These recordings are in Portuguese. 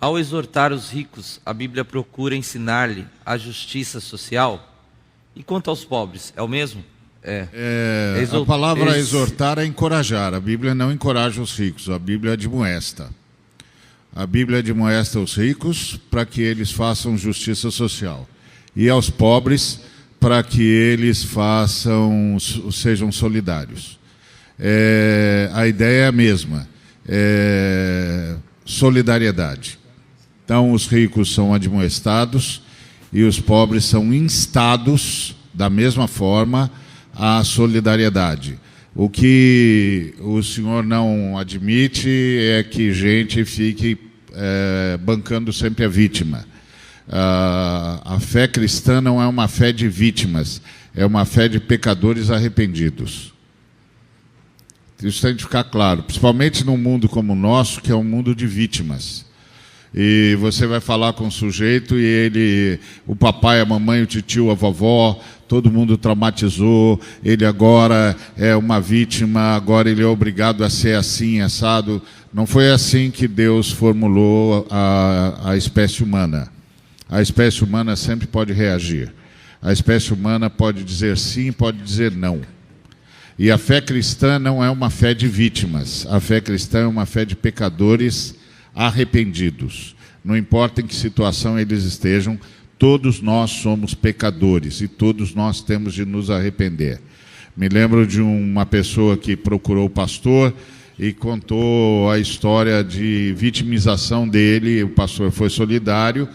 ao exortar os ricos, a Bíblia procura ensinar-lhe a justiça social? E quanto aos pobres, é o mesmo? A palavra exortar é encorajar. A Bíblia não encoraja os ricos, a Bíblia admoesta. A Bíblia admoesta os ricos para que eles façam justiça social. E aos pobres para que eles sejam solidários. A ideia é a mesma. Solidariedade. Então os ricos são admoestados e os pobres são instados da mesma forma à solidariedade. O que o senhor não admite é que gente fique bancando sempre a vítima. A fé cristã não é uma fé de vítimas, é uma fé de pecadores arrependidos. Isso tem que ficar claro, principalmente num mundo como o nosso, que é um mundo de vítimas. E você vai falar com o sujeito e o papai, a mamãe, o titio, a vovó, todo mundo traumatizou, ele agora é uma vítima, agora ele é obrigado a ser assim, assado. Não foi assim que Deus formulou a espécie humana. A espécie humana sempre pode reagir. A espécie humana pode dizer sim, pode dizer não. E a fé cristã não é uma fé de vítimas. A fé cristã é uma fé de pecadores arrependidos. Não importa em que situação eles estejam, todos nós somos pecadores e todos nós temos de nos arrepender. Me lembro de uma pessoa que procurou o pastor e contou a história de vitimização dele. O pastor foi solidário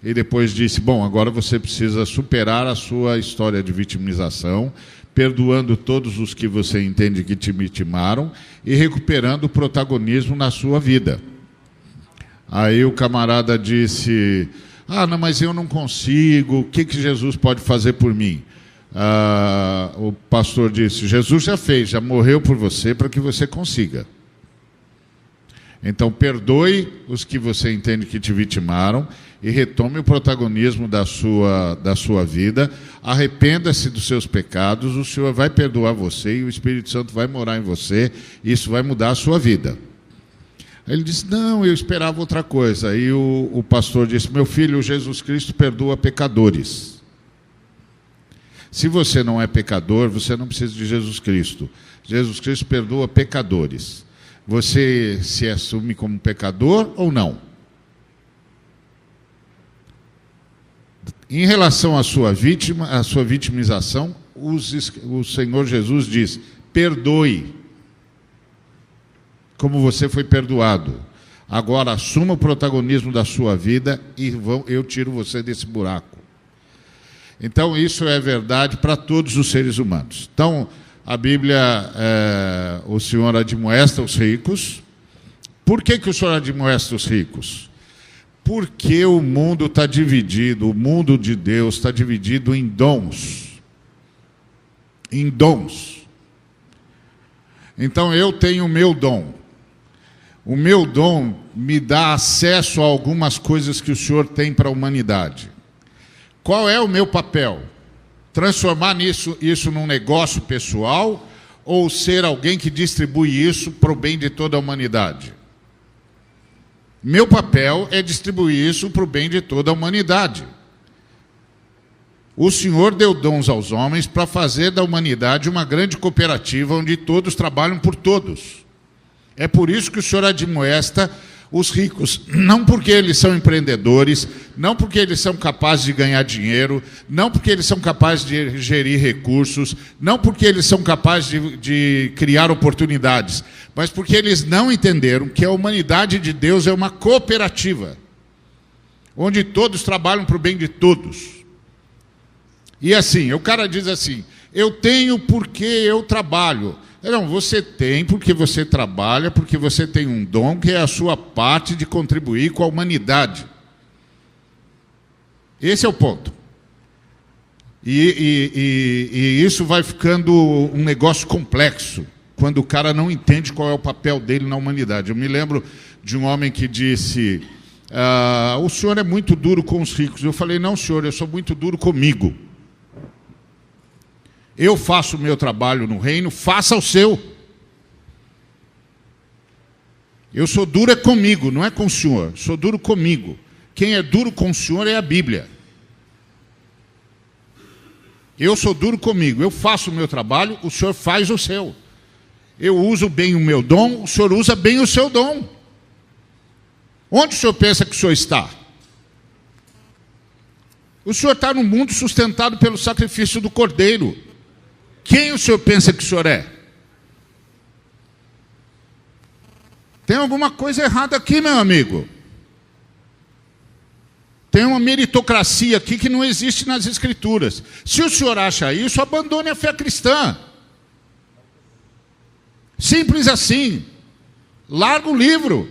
e depois disse: bom, agora você precisa superar a sua história de vitimização, perdoando todos os que você entende que te vitimaram e recuperando o protagonismo na sua vida. Aí o camarada disse: não, mas eu não consigo, o que Jesus pode fazer por mim? O pastor disse: Jesus já fez, já morreu por você para que você consiga. Então perdoe os que você entende que te vitimaram e retome o protagonismo da sua vida, arrependa-se dos seus pecados, o Senhor vai perdoar você e o Espírito Santo vai morar em você, e isso vai mudar a sua vida. Aí ele disse: não, eu esperava outra coisa. Aí o pastor disse: meu filho, Jesus Cristo perdoa pecadores. Se você não é pecador, você não precisa de Jesus Cristo. Jesus Cristo perdoa pecadores. Você se assume como pecador ou não? Em relação à sua vitimização, o Senhor Jesus diz: perdoe, como você foi perdoado. Agora assuma o protagonismo da sua vida e eu tiro você desse buraco. Então isso é verdade para todos os seres humanos. Então a Bíblia, o Senhor admoesta os ricos. Por que o Senhor admoesta os ricos? Porque o mundo está dividido, o mundo de Deus está dividido em dons. Em dons. Então eu tenho o meu dom. O meu dom me dá acesso a algumas coisas que o Senhor tem para a humanidade. Qual é o meu papel? Transformar isso num negócio pessoal ou ser alguém que distribui isso para o bem de toda a humanidade? Meu papel é distribuir isso para o bem de toda a humanidade. O Senhor deu dons aos homens para fazer da humanidade uma grande cooperativa onde todos trabalham por todos. É por isso que o Senhor admoesta os ricos, não porque eles são empreendedores, não porque eles são capazes de ganhar dinheiro, não porque eles são capazes de gerir recursos, não porque eles são capazes de criar oportunidades, mas porque eles não entenderam que a humanidade de Deus é uma cooperativa, onde todos trabalham para o bem de todos. E assim, o cara diz assim: eu tenho porque eu trabalho. Não, você tem porque você trabalha, porque você tem um dom que é a sua parte de contribuir com a humanidade. Esse é o ponto. E isso vai ficando um negócio complexo, quando o cara não entende qual é o papel dele na humanidade. Eu me lembro de um homem que disse: o senhor é muito duro com os ricos. Eu falei: não, senhor, eu sou muito duro comigo. Eu faço o meu trabalho no reino, faça o seu. Eu sou duro é comigo, não é com o senhor. Sou duro comigo. Quem é duro com o senhor é a Bíblia. Eu sou duro comigo. Eu faço o meu trabalho, o senhor faz o seu. Eu uso bem o meu dom, o senhor usa bem o seu dom. Onde o senhor pensa que o senhor está? O senhor está no mundo sustentado pelo sacrifício do Cordeiro. Quem o senhor pensa que o senhor é? Tem alguma coisa errada aqui, meu amigo. Tem uma meritocracia aqui que não existe nas Escrituras. Se o senhor acha isso, abandone a fé cristã. Simples assim. Larga o livro.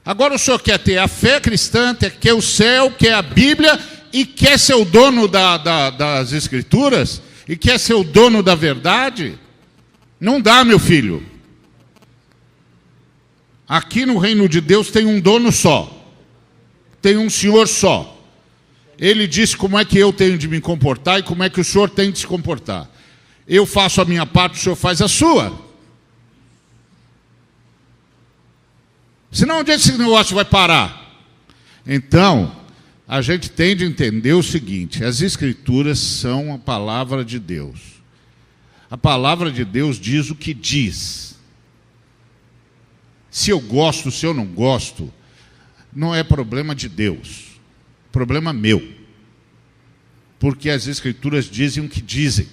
Agora o senhor quer ter a fé cristã, quer o céu, quer a Bíblia e quer ser o dono das Escrituras e quer ser o dono da verdade? Não dá, meu filho. Aqui no reino de Deus tem um dono só. Tem um senhor só. Ele disse como é que eu tenho de me comportar e como é que o senhor tem de se comportar. Eu faço a minha parte, o senhor faz a sua. Senão onde esse negócio vai parar? Então, a gente tem de entender o seguinte: as Escrituras são a palavra de Deus. A palavra de Deus diz o que diz. Se eu gosto, se eu não gosto, não é problema de Deus, problema meu. Porque as Escrituras dizem o que dizem.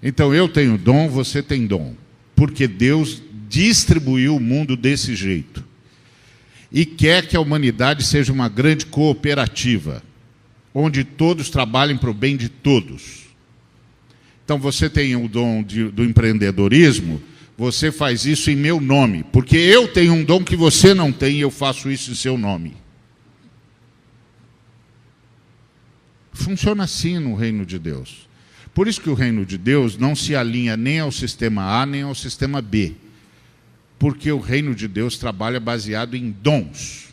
Então eu tenho dom, você tem dom. Porque Deus distribuiu o mundo desse jeito. E quer que a humanidade seja uma grande cooperativa, onde todos trabalhem para o bem de todos. Então você tem o dom do empreendedorismo. Você faz isso em meu nome, porque eu tenho um dom que você não tem e eu faço isso em seu nome. Funciona assim no reino de Deus. Por isso que o reino de Deus não se alinha nem ao sistema A nem ao sistema B. Porque o reino de Deus trabalha baseado em dons.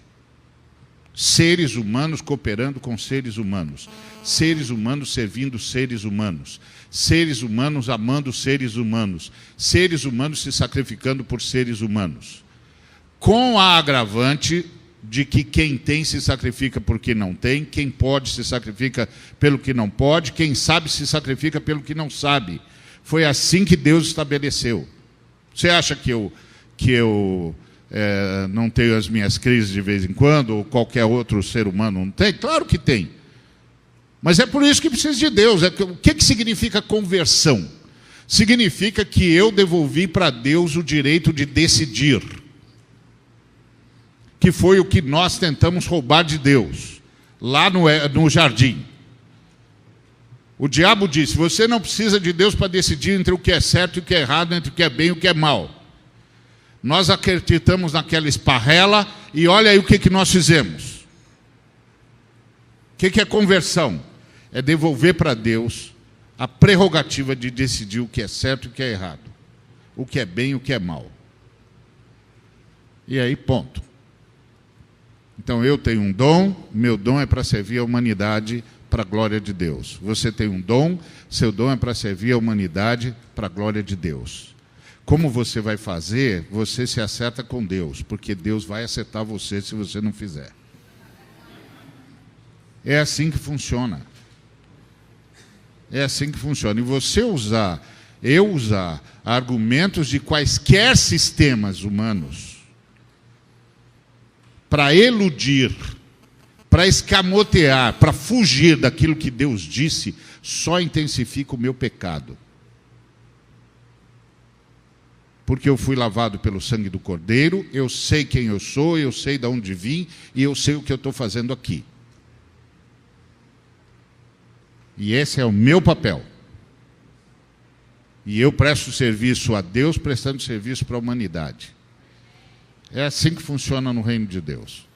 Seres humanos cooperando com seres humanos. Seres humanos servindo seres humanos. Seres humanos amando seres humanos. Seres humanos se sacrificando por seres humanos. Com a agravante de que quem tem se sacrifica por quem não tem, quem pode se sacrifica pelo que não pode, quem sabe se sacrifica pelo que não sabe. Foi assim que Deus estabeleceu. Você acha que eu não tenho as minhas crises de vez em quando, ou qualquer outro ser humano não tem? Claro que tem. Mas é por isso que precisa de Deus. O que significa conversão? Significa que eu devolvi para Deus o direito de decidir. Que foi o que nós tentamos roubar de Deus, lá no jardim. O diabo disse: você não precisa de Deus para decidir entre o que é certo e o que é errado, entre o que é bem e o que é mal. Nós acreditamos naquela esparrela e olha aí o que nós fizemos. O que é conversão? É devolver para Deus a prerrogativa de decidir o que é certo e o que é errado, o que é bem e o que é mal. E aí, ponto. Então eu tenho um dom, meu dom é para servir a humanidade para a glória de Deus. Você tem um dom, seu dom é para servir a humanidade para a glória de Deus. Como você vai fazer, você se acerta com Deus, porque Deus vai acertar você se você não fizer. É assim que funciona. É assim que funciona. E eu usar argumentos de quaisquer sistemas humanos para eludir, para escamotear, para fugir daquilo que Deus disse, só intensifica o meu pecado. Porque eu fui lavado pelo sangue do Cordeiro, eu sei quem eu sou, eu sei de onde vim e eu sei o que eu estou fazendo aqui. E esse é o meu papel. E eu presto serviço a Deus, prestando serviço para a humanidade. É assim que funciona no reino de Deus.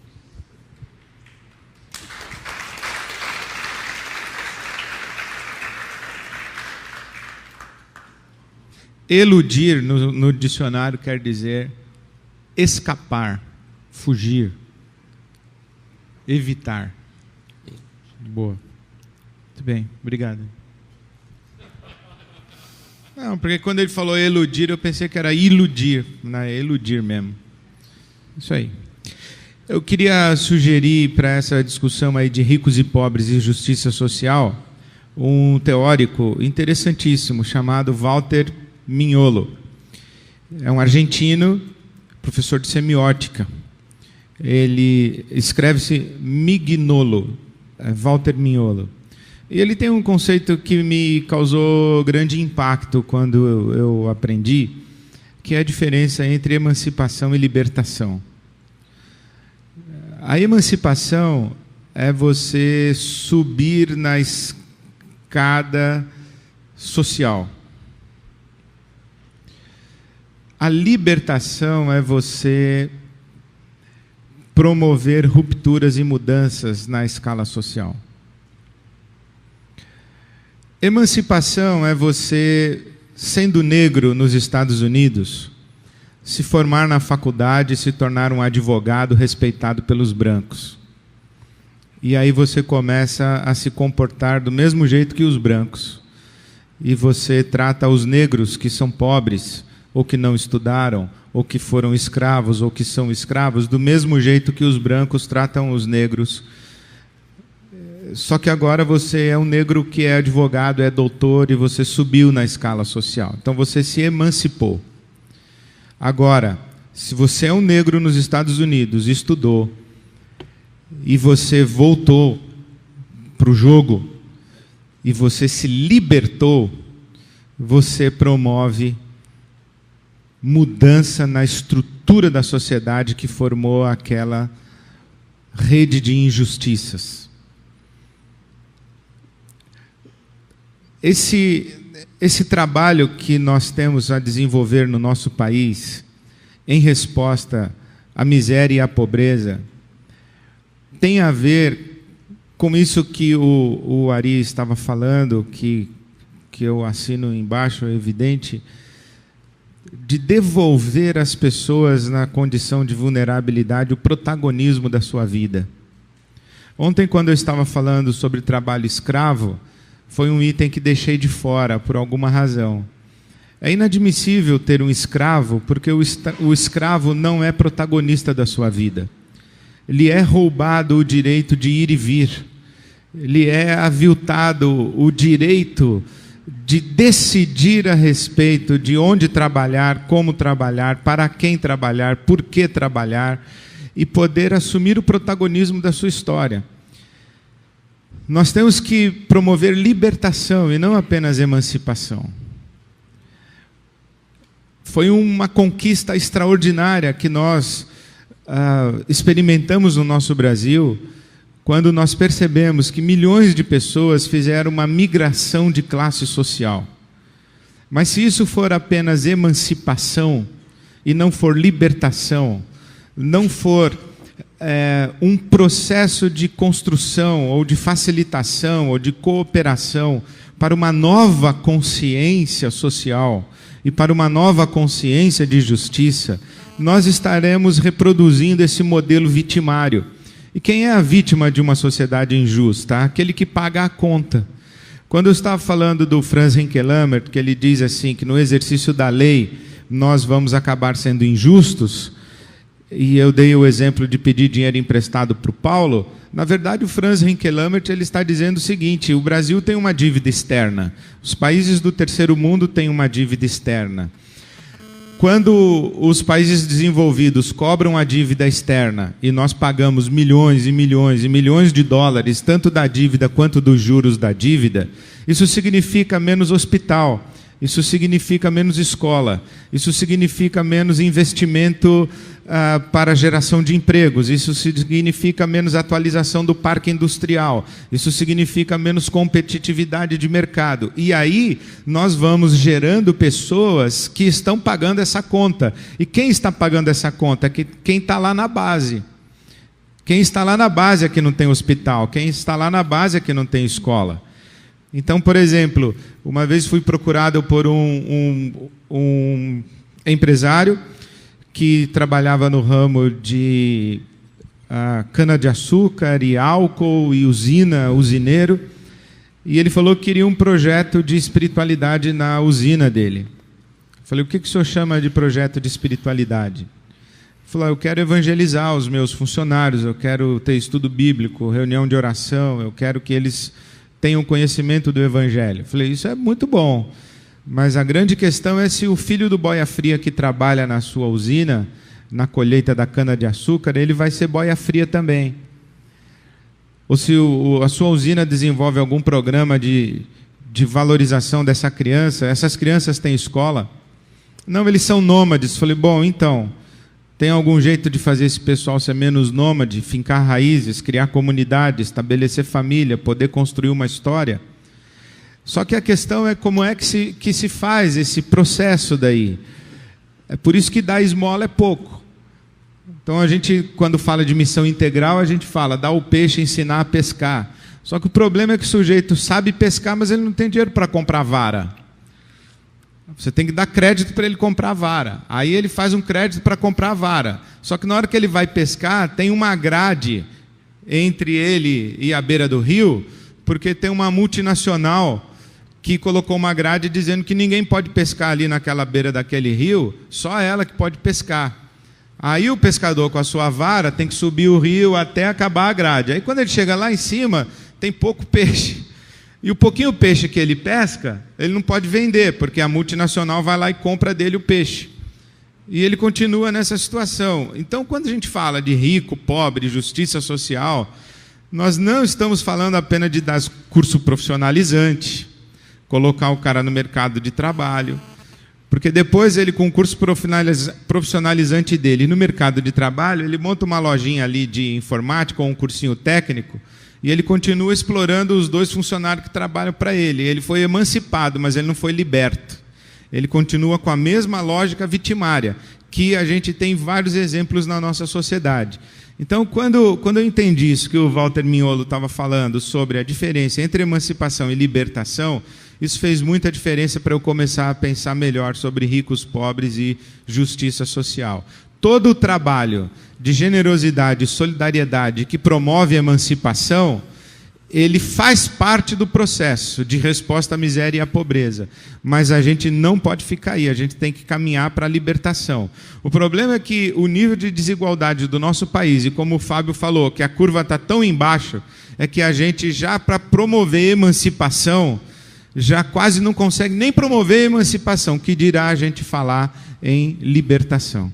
Eludir no dicionário quer dizer escapar, fugir, evitar. Boa. Muito bem, obrigado. Não, porque quando ele falou eludir, eu pensei que era iludir, não é eludir mesmo. Isso aí. Eu queria sugerir para essa discussão aí de ricos e pobres e justiça social um teórico interessantíssimo chamado Walter Mignolo. É um argentino, professor de semiótica. Ele escreve-se Mignolo, Walter Mignolo. E ele tem um conceito que me causou grande impacto quando eu aprendi, que é a diferença entre emancipação e libertação. A emancipação é você subir na escada social. A libertação é você promover rupturas e mudanças na escala social. Emancipação é você, sendo negro nos Estados Unidos, se formar na faculdade e se tornar um advogado respeitado pelos brancos. E aí você começa a se comportar do mesmo jeito que os brancos. E você trata os negros que são pobres, ou que não estudaram, ou que foram escravos, ou que são escravos, do mesmo jeito que os brancos tratam os negros. Só que agora você é um negro que é advogado, é doutor, e você subiu na escala social. Então você se emancipou. Agora, se você é um negro nos Estados Unidos, estudou, e você voltou para o jogo, e você se libertou, você promove mudança na estrutura da sociedade que formou aquela rede de injustiças. Esse trabalho que nós temos a desenvolver no nosso país, em resposta à miséria e à pobreza, tem a ver com isso que o Ari estava falando, que eu assino embaixo, é evidente, de devolver às pessoas na condição de vulnerabilidade o protagonismo da sua vida. Ontem, quando eu estava falando sobre trabalho escravo, foi um item que deixei de fora, por alguma razão. É inadmissível ter um escravo, porque o escravo não é protagonista da sua vida. Lhe é roubado o direito de ir e vir. Lhe é aviltado o direito de decidir a respeito de onde trabalhar, como trabalhar, para quem trabalhar, por que trabalhar, e poder assumir o protagonismo da sua história. Nós temos que promover libertação e não apenas emancipação. Foi uma conquista extraordinária que nós experimentamos no nosso Brasil, quando nós percebemos que milhões de pessoas fizeram uma migração de classe social. Mas se isso for apenas emancipação e não for libertação, não for um processo de construção, ou de facilitação, ou de cooperação para uma nova consciência social e para uma nova consciência de justiça, nós estaremos reproduzindo esse modelo vitimário. E quem é a vítima de uma sociedade injusta? Aquele que paga a conta. Quando eu estava falando do Franz Henkelhammer, que ele diz assim, que no exercício da lei nós vamos acabar sendo injustos, e eu dei o exemplo de pedir dinheiro emprestado para o Paulo, na verdade o Franz Henkelhammer ele está dizendo o seguinte: o Brasil tem uma dívida externa, os países do terceiro mundo têm uma dívida externa. Quando os países desenvolvidos cobram a dívida externa e nós pagamos milhões e milhões e milhões de dólares, tanto da dívida quanto dos juros da dívida, isso significa menos hospital, isso significa menos escola, isso significa menos investimento para a geração de empregos, isso significa menos atualização do parque industrial, isso significa menos competitividade de mercado. E aí nós vamos gerando pessoas que estão pagando essa conta. E quem está pagando essa conta? Quem está lá na base. Quem está lá na base é que não tem hospital, quem está lá na base é que não tem escola. Então, por exemplo, uma vez fui procurado por um empresário que trabalhava no ramo de cana-de-açúcar e álcool e usineiro, e ele falou que queria um projeto de espiritualidade na usina dele. Eu falei, o que o senhor chama de projeto de espiritualidade? Ele falou, eu quero evangelizar os meus funcionários, eu quero ter estudo bíblico, reunião de oração, eu quero que eles tenham conhecimento do evangelho. Eu falei, isso é muito bom, mas a grande questão é se o filho do boia fria que trabalha na sua usina, na colheita da cana-de-açúcar, ele vai ser boia fria também. Ou se a sua usina desenvolve algum programa de valorização dessa criança, essas crianças têm escola? Não, eles são nômades. Falei, bom, então, tem algum jeito de fazer esse pessoal ser menos nômade, fincar raízes, criar comunidade, estabelecer família, poder construir uma história? Só que a questão é como é que se faz esse processo daí. É por isso que dar esmola é pouco. Então a gente, quando fala de missão integral, a gente fala, dar o peixe, ensinar a pescar. Só que o problema é que o sujeito sabe pescar, mas ele não tem dinheiro para comprar vara. Você tem que dar crédito para ele comprar vara. Aí ele faz um crédito para comprar vara. Só que na hora que ele vai pescar, tem uma grade entre ele e a beira do rio, porque tem uma multinacional que colocou uma grade dizendo que ninguém pode pescar ali naquela beira daquele rio, só ela que pode pescar. Aí o pescador com a sua vara tem que subir o rio até acabar a grade. Aí quando ele chega lá em cima, tem pouco peixe. E o pouquinho peixe que ele pesca, ele não pode vender, porque a multinacional vai lá e compra dele o peixe. E ele continua nessa situação. Então, quando a gente fala de rico, pobre, justiça social, nós não estamos falando apenas de dar curso profissionalizante, colocar o cara no mercado de trabalho, porque depois ele, com o curso profissionalizante dele no mercado de trabalho, ele monta uma lojinha ali de informática ou um cursinho técnico, e ele continua explorando os 2 funcionários que trabalham para ele. Ele foi emancipado, mas ele não foi liberto. Ele continua com a mesma lógica vitimária, que a gente tem vários exemplos na nossa sociedade. Então, quando eu entendi isso que o Walter Mignolo estava falando sobre a diferença entre emancipação e libertação, isso fez muita diferença para eu começar a pensar melhor sobre ricos, pobres e justiça social. Todo o trabalho de generosidade e solidariedade que promove a emancipação, ele faz parte do processo de resposta à miséria e à pobreza. Mas a gente não pode ficar aí, a gente tem que caminhar para a libertação. O problema é que o nível de desigualdade do nosso país, e como o Fábio falou, que a curva está tão embaixo, é que a gente já, para promover a emancipação, já quase não consegue nem promover a emancipação, que dirá a gente falar em libertação.